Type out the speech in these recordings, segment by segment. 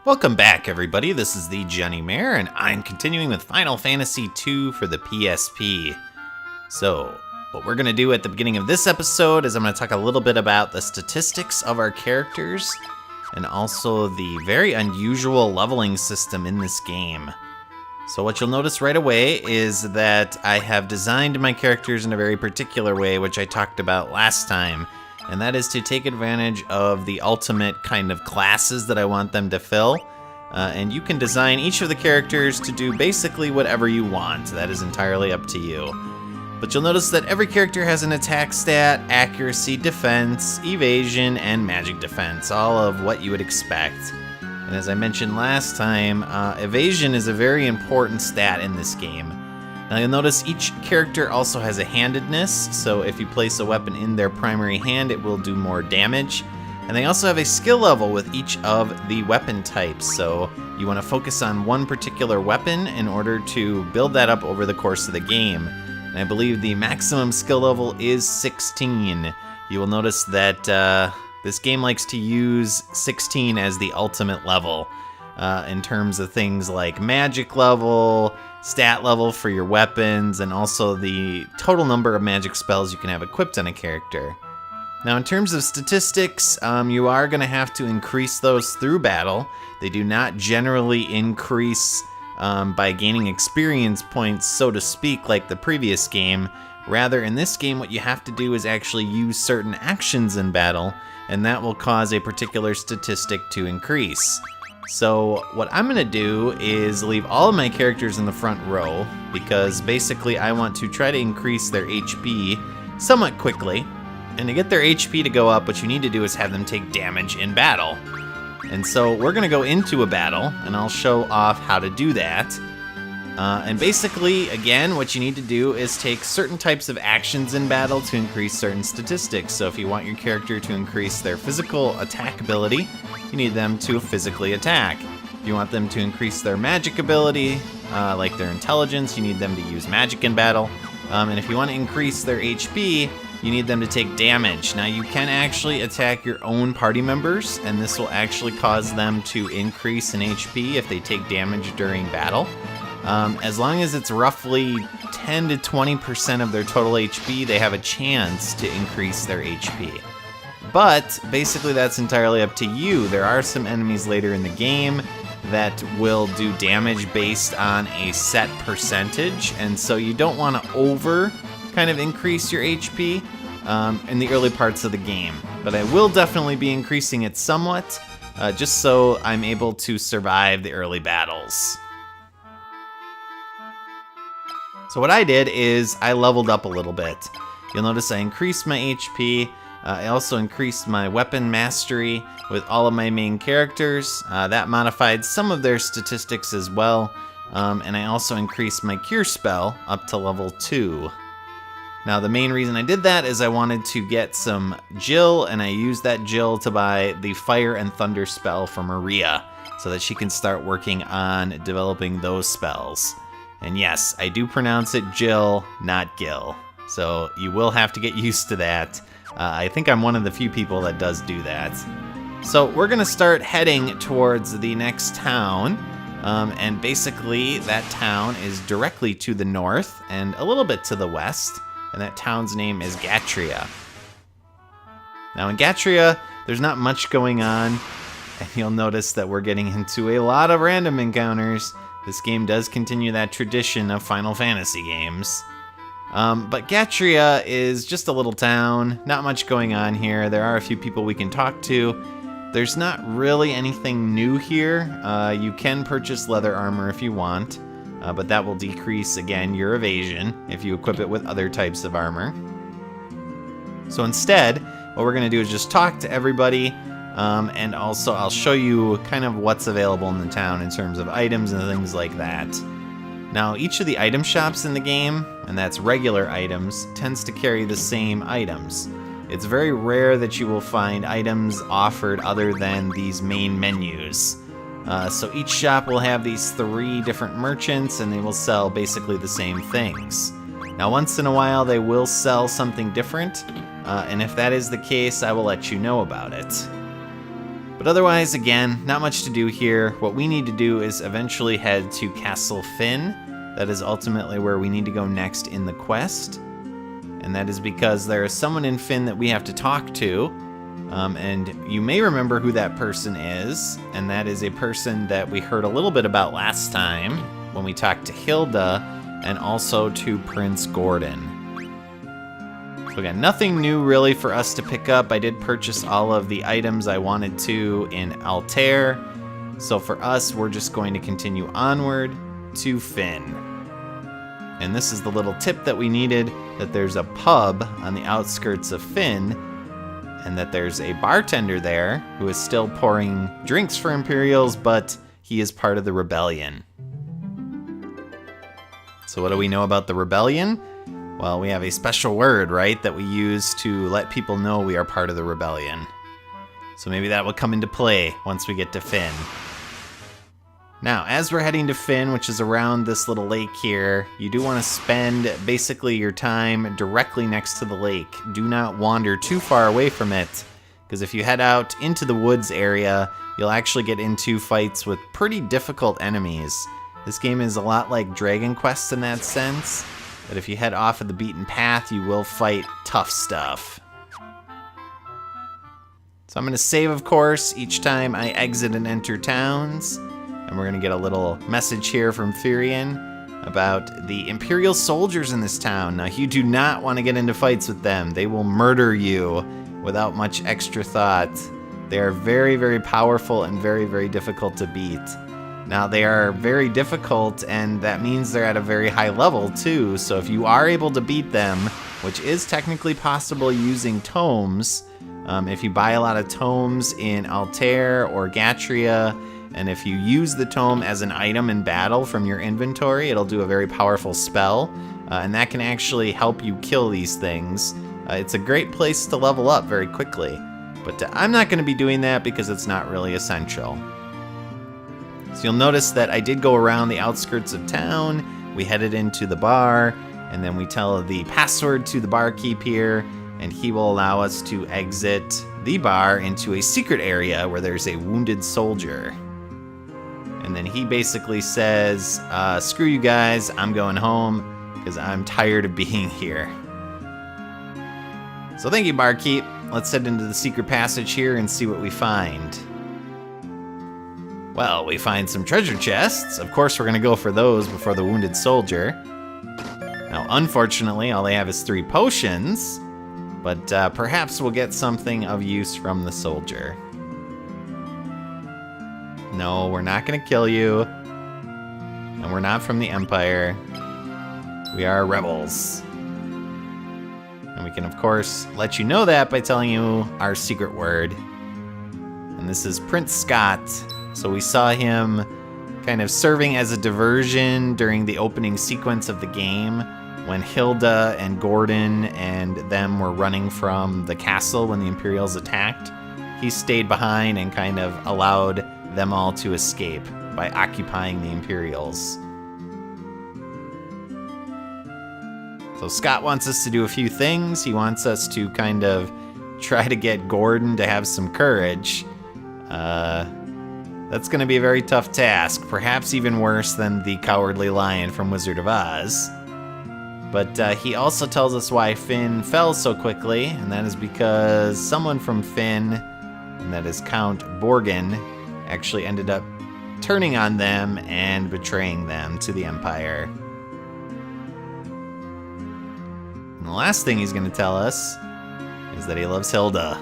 Welcome back, everybody. This is the thejonnymar, and I'm continuing with Final Fantasy II for the PSP. So, what we're going to do at the beginning of this episode is I'm going to talk a little bit about the statistics of our characters, and also the very unusual leveling system in this game. So what you'll notice right away is that I have designed my characters in a very particular way, which I talked about last time. And that is to take advantage of the ultimate kind of classes that I want them to fill. And you can design each of the characters to do basically whatever you want. That is entirely up to you. But you'll notice that every character has an attack stat, accuracy, defense, evasion, and magic defense, all of what you would expect. And as I mentioned last time, evasion is a very important stat in this game. Now you'll notice each character also has a handedness, so if you place a weapon in their primary hand, it will do more damage. And they also have a skill level with each of the weapon types, so you want to focus on one particular weapon in order to build that up over the course of the game. And I believe the maximum skill level is 16. You will notice that this game likes to use 16 as the ultimate level in terms of things like magic level, stat level for your weapons, and also the total number of magic spells you can have equipped on a character. Now in terms of statistics, you are going to have to increase those through battle. They do not generally increase by gaining experience points, so to speak, like the previous game. Rather, in this game, what you have to do is actually use certain actions in battle, and that will cause a particular statistic to increase. So what I'm going to do is leave all of my characters in the front row, because basically I want to try to increase their HP somewhat quickly. And to get their HP to go up, what you need to do is have them take damage in battle. And so we're going to go into a battle, and I'll show off how to do that. And basically, again, what you need to do is take certain types of actions in battle to increase certain statistics. So if you want your character to increase their physical attack ability, you need them to physically attack. If you want them to increase their magic ability, like their intelligence, you need them to use magic in battle. And if you want to increase their HP, you need them to take damage. Now you can actually attack your own party members, and this will actually cause them to increase in HP if they take damage during battle. As long as it's roughly 10 to 20% of their total HP, they have a chance to increase their HP. But basically that's entirely up to you. There are some enemies later in the game that will do damage based on a set percentage, and so you don't want to over kind of increase your HP in the early parts of the game. But I will definitely be increasing it somewhat, just so I'm able to survive the early battles. So what I did is I leveled up a little bit. You'll notice I increased my HP. I also increased my weapon mastery with all of my main characters. That modified some of their statistics as well. And I also increased my cure spell up to level 2. Now the main reason I did that is I wanted to get some Jill, and I used that Jill to buy the Fire and Thunder spell for Maria, so that she can start working on developing those spells. And yes, I do pronounce it Jill, not Gil. So you will have to get used to that. I think I'm one of the few people that does do that. So we're going to start heading towards the next town. And basically that town is directly to the north and a little bit to the west. And that town's name is Gatrea. Now in Gatrea, there's not much going on. And you'll notice that we're getting into a lot of random encounters. This game does continue that tradition of Final Fantasy games. But Gatrea is just a little town, not much going on here. There are a few people we can talk to. There's not really anything new here. You can purchase leather armor if you want, but that will decrease, again, your evasion if you equip it with other types of armor. So instead, what we're going to do is just talk to everybody, and also I'll show you kind of what's available in the town in terms of items and things like that. Now, each of the item shops in the game, and that's regular items, tends to carry the same items. It's very rare that you will find items offered other than these main menus. So each shop will have these 3 different merchants, and they will sell basically the same things. Now, once in a while, they will sell something different, and if that is the case, I will let you know about it. But otherwise, again, not much to do here. What we need to do is eventually head to Castle Fynn. That is ultimately where we need to go next in the quest. And that is because there is someone in Fynn that we have to talk to. And you may remember who that person is. And that is a person that we heard a little bit about last time when we talked to Hilda and also to Prince Gordon. So again, nothing new really for us to pick up. I did purchase all of the items I wanted to in Altair. So for us, we're just going to continue onward to Fynn. And this is the little tip that we needed, that there's a pub on the outskirts of Fynn, and that there's a bartender there who is still pouring drinks for Imperials, but he is part of the rebellion. So what do we know about the rebellion? Well, we have a special word, right, that we use to let people know we are part of the rebellion. So maybe that will come into play once we get to Fynn. Now, as we're heading to Fynn, which is around this little lake here, you do want to spend basically your time directly next to the lake. Do not wander too far away from it, because if you head out into the woods area, you'll actually get into fights with pretty difficult enemies. This game is a lot like Dragon Quest in that sense, but if you head off of the beaten path, you will fight tough stuff. So I'm going to save, of course, each time I exit and enter towns. And we're going to get a little message here from Firion about the Imperial soldiers in this town. Now, you do not want to get into fights with them. They will murder you without much extra thought. They are very, very powerful and very, very difficult to beat. Now, they are very difficult, and that means they're at a very high level, too. So if you are able to beat them, which is technically possible using tomes, if you buy a lot of tomes in Altair or Gatrea, and if you use the tome as an item in battle from your inventory, it'll do a very powerful spell, and that can actually help you kill these things. It's a great place to level up very quickly, but I'm not going to be doing that because it's not really essential. So you'll notice that I did go around the outskirts of town, we headed into the bar, and then we tell the password to the barkeep here, and he will allow us to exit the bar into a secret area where there's a wounded soldier. And then he basically says, screw you guys, I'm going home because I'm tired of being here. So thank you, barkeep. Let's head into the secret passage here and see what we find. Well, we find some treasure chests. Of course, we're going to go for those before the wounded soldier. Now, unfortunately, all they have is 3 potions, but perhaps we'll get something of use from the soldier. No, we're not going to kill you. And we're not from the Empire. We are rebels. And we can, of course, let you know that by telling you our secret word. And this is Prince Scott. So we saw him kind of serving as a diversion during the opening sequence of the game when Hilda and Gordon and them were running from the castle when the Imperials attacked. He stayed behind and kind of allowed them all to escape by occupying the Imperials. So Scott wants us to do a few things. He wants us to kind of try to get Gordon to have some courage. That's going to be a very tough task, perhaps even worse than the Cowardly Lion from Wizard of Oz. But he also tells us why Fynn fell so quickly, and that is because someone from Fynn, and that is Count Borgin, actually ended up turning on them and betraying them to the Empire. And the last thing he's going to tell us is that he loves Hilda.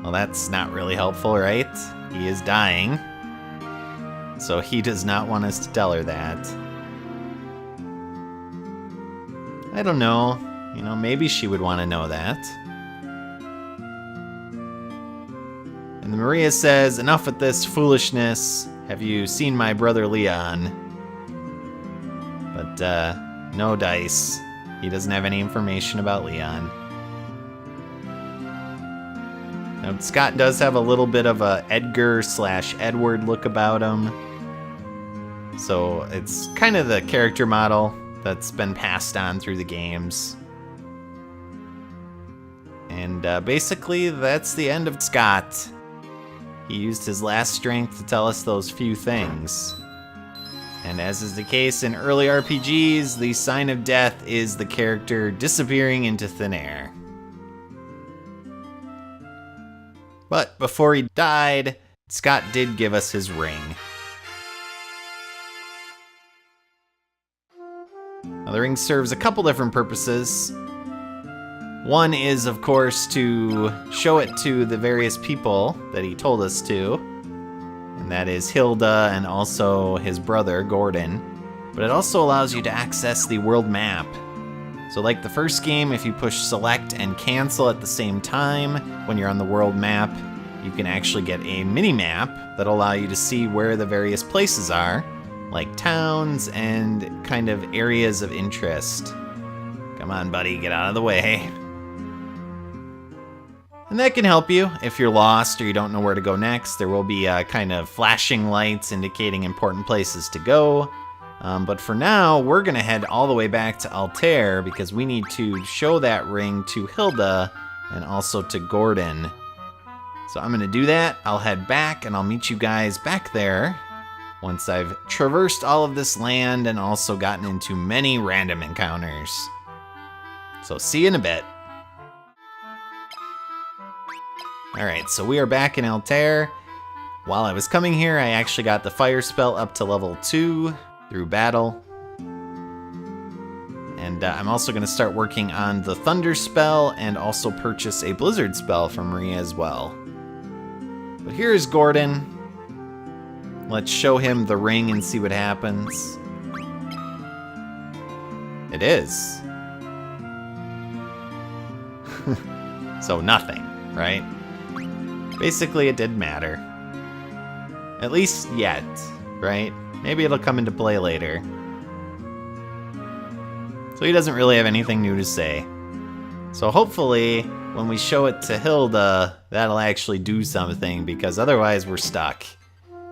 Well, that's not really helpful, right? He is dying. So he does not want us to tell her that. I don't know. You know, maybe she would want to know that. And Maria says, enough with this foolishness. Have you seen my brother Leon? But, no dice. He doesn't have any information about Leon. Now, Scott does have a little bit of a Edgar/Edward look about him. So it's kind of the character model that's been passed on through the games. And basically, that's the end of Scott. He used his last strength to tell us those few things. And as is the case in early RPGs, the sign of death is the character disappearing into thin air. But before he died, Scott did give us his ring. Now, the ring serves a couple different purposes. One is, of course, to show it to the various people that he told us to. And that is Hilda and also his brother, Gordon. But it also allows you to access the world map. So like the first game, if you push select and cancel at the same time when you're on the world map, you can actually get a mini-map that'll allow you to see where the various places are, like towns and kind of areas of interest. Come on, buddy, get out of the way. And that can help you if you're lost or you don't know where to go next. There will be kind of flashing lights indicating important places to go. But for now, we're going to head all the way back to Altair because we need to show that ring to Hilda and also to Gordon. So I'm going to do that. I'll head back and I'll meet you guys back there once I've traversed all of this land and also gotten into many random encounters. So see you in a bit. Alright, so we are back in Altair. While I was coming here, I actually got the fire spell up to level 2 through battle. And I'm also going to start working on the thunder spell and also purchase a blizzard spell from Maria as well. But here's Gordon. Let's show him the ring and see what happens. It is. So nothing, right? Basically, it didn't matter. At least yet, right? Maybe it'll come into play later. So he doesn't really have anything new to say. So hopefully, when we show it to Hilda, that'll actually do something, because otherwise we're stuck.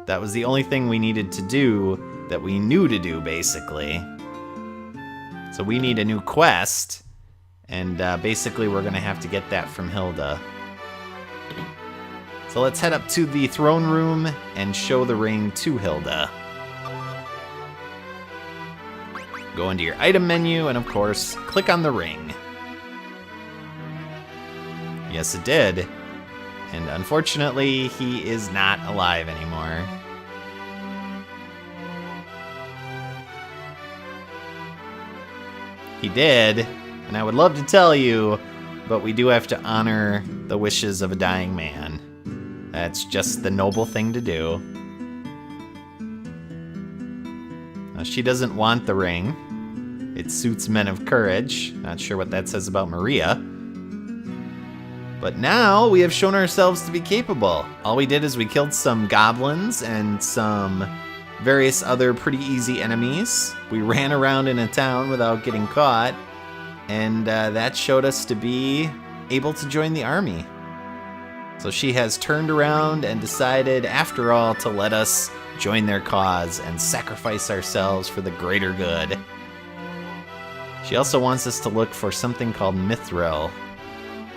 That was the only thing we needed to do that we knew to do, basically. So we need a new quest, and basically we're going to have to get that from Hilda. So let's head up to the throne room and show the ring to Hilda. Go into your item menu and, of course, click on the ring. Yes, it did. And unfortunately, he is not alive anymore. He did, and I would love to tell you, but we do have to honor the wishes of a dying man. That's just the noble thing to do. Now, she doesn't want the ring. It suits men of courage. Not sure what that says about Maria. But now we have shown ourselves to be capable. All we did is we killed some goblins and some various other pretty easy enemies. We ran around in a town without getting caught. And that showed us to be able to join the army. So she has turned around and decided, after all, to let us join their cause and sacrifice ourselves for the greater good. She also wants us to look for something called Mithril,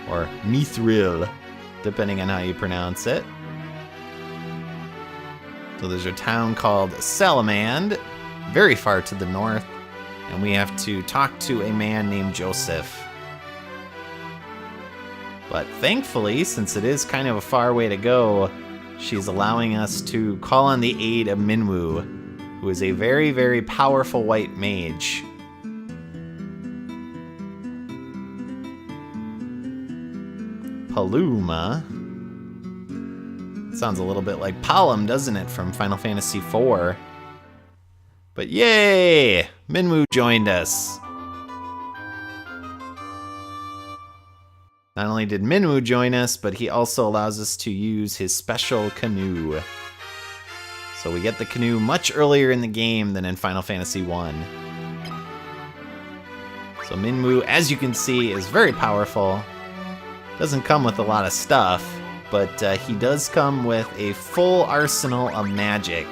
or Mithril, depending on how you pronounce it. So there's a town called Salamand, very far to the north, and we have to talk to a man named Joseph. But thankfully, since it is kind of a far way to go, she's allowing us to call on the aid of Minwu, who is a very, very powerful white mage. Paluma. Sounds a little bit like Palom, doesn't it, from Final Fantasy IV? But yay! Minwu joined us. Not only did Minwu join us, but he also allows us to use his special canoe. So we get the canoe much earlier in the game than in Final Fantasy I. So Minwu, as you can see, is very powerful. Doesn't come with a lot of stuff, but he does come with a full arsenal of magic.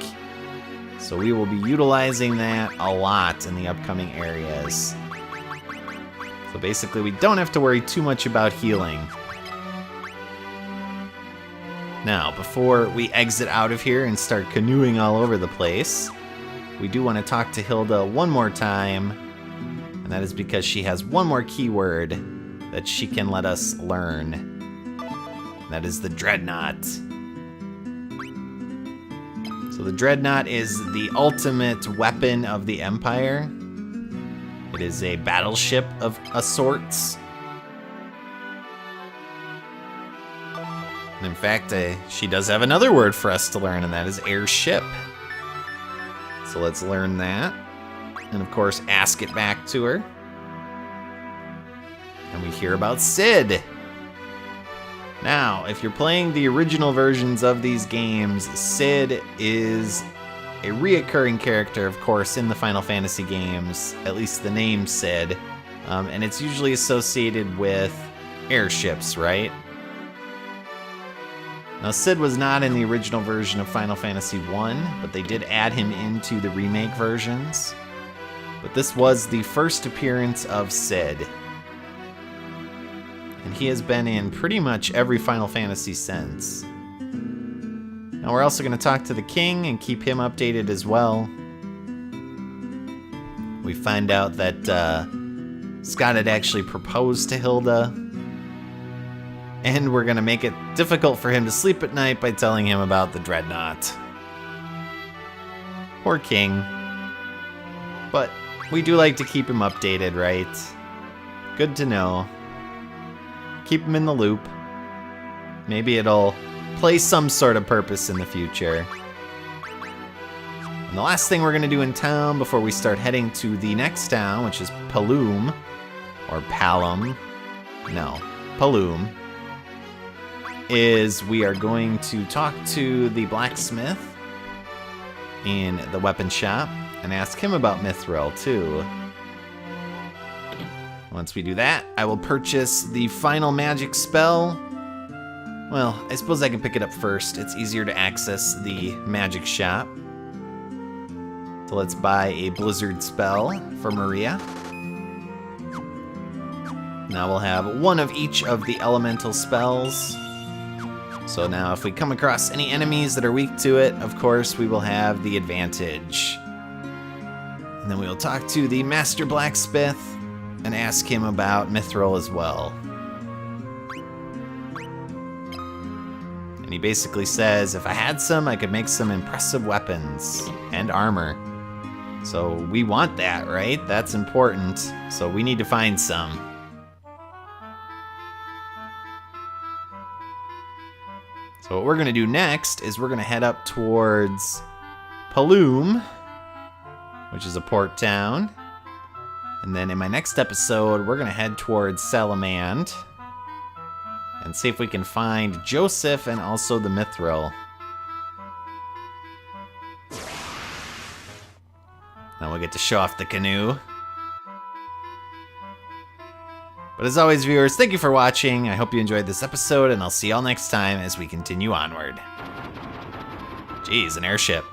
So we will be utilizing that a lot in the upcoming areas. So basically, we don't have to worry too much about healing. Now, before we exit out of here and start canoeing all over the place, we do want to talk to Hilda one more time, and that is because she has one more keyword that she can let us learn. And that is the Dreadnought. So the Dreadnought is the ultimate weapon of the Empire. It is a battleship of a sorts. And in fact, she does have another word for us to learn, and that is airship. So let's learn that. And of course, ask it back to her. And we hear about Sid. Now, if you're playing the original versions of these games, Sid is a reoccurring character, of course, in the Final Fantasy games, at least the name Sid. And it's usually associated with airships, right? Now, Sid was not in the original version of Final Fantasy I, but they did add him into the remake versions. But this was the first appearance of Sid. And he has been in pretty much every Final Fantasy since. Now, we're also going to talk to the king and keep him updated as well. We find out that Scott had actually proposed to Hilda. And we're going to make it difficult for him to sleep at night by telling him about the Dreadnought. Poor King. But we do like to keep him updated, right? Good to know. Keep him in the loop. Maybe it'll play some sort of purpose in the future. And the last thing we're going to do in town before we start heading to the next town, which is Paloom, or Palom. No, Paloom. Is we are going to talk to the blacksmith in the weapon shop and ask him about Mithril too. Once we do that, I will purchase the final magic spell. Well, I suppose I can pick it up first. It's easier to access the magic shop. So let's buy a blizzard spell for Maria. Now we'll have one of each of the elemental spells. So now if we come across any enemies that are weak to it, of course, we will have the advantage. And then we will talk to the Master Blacksmith and ask him about Mithril as well. And he basically says, if I had some, I could make some impressive weapons and armor. So we want that, right? That's important. So we need to find some. So what we're going to do next is we're going to head up towards Paloom, which is a port town. And then in my next episode, we're going to head towards Salamand and see if we can find Joseph and also the Mithril. Now we'll get to show off the canoe. But as always, viewers, thank you for watching. I hope you enjoyed this episode, and I'll see y'all next time as we continue onward. Geez, an airship.